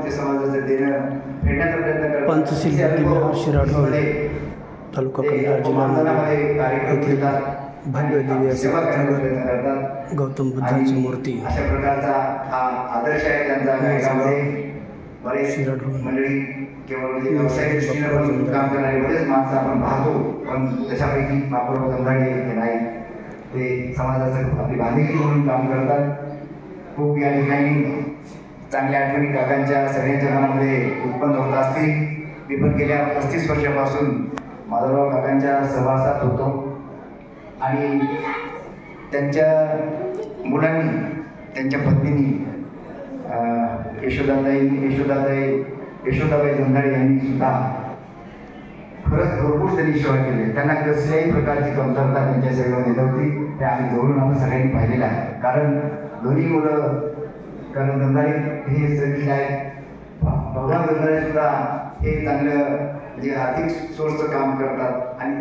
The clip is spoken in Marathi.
ते समाजाचं देणं फेडण्याचा प्रयत्न करतात. पंचशील शिराढोळ तालुका कंधार जिल्हा येथील भव्य दिव्य असे तथागत गौतम बुद्धांची मूर्ती अशा प्रकारचा हा आदर्श आहे त्यांचा गायकामध्ये. बरेच शिराढोळ मंडळी केवळ म्हणजे व्यावसायिक दृष्टीने पण काम करणारे बरेच माणसं आपण पाहतो, पण त्याच्यापैकी बापूराव जमदाडे हे नाही. ते समाजाचं आपली बांधिलकी म्हणून काम करतात. खूप या ठिकाणी चांगल्या आठवणी काकांच्या सगळ्यांच्या मनामध्ये उत्पन्न होत असतील. मी पण गेल्या 35 वर्षापासून माधवराव काकांच्या सहवासात होतो आणि त्यांच्या मुलांनी, त्यांच्या पत्नींनी यशोदाबाई जमदाडे यांनी सुद्धा खरंच भरपूर त्यांनी सेवा केली. त्यांना कसल्याही प्रकारची कमतरता त्यांच्या सेवेमध्ये नव्हती. ते आम्ही जवळून आपण सगळ्यांनी पाहिलेलं आहे. कारण दोन्ही मुलं, कारण जमदाडे हे सर्विस आहेत, भगवान जमदाडे सुद्धा हे चांगलं म्हणजे आर्थिक सोर्सचं काम करतात आणि त्या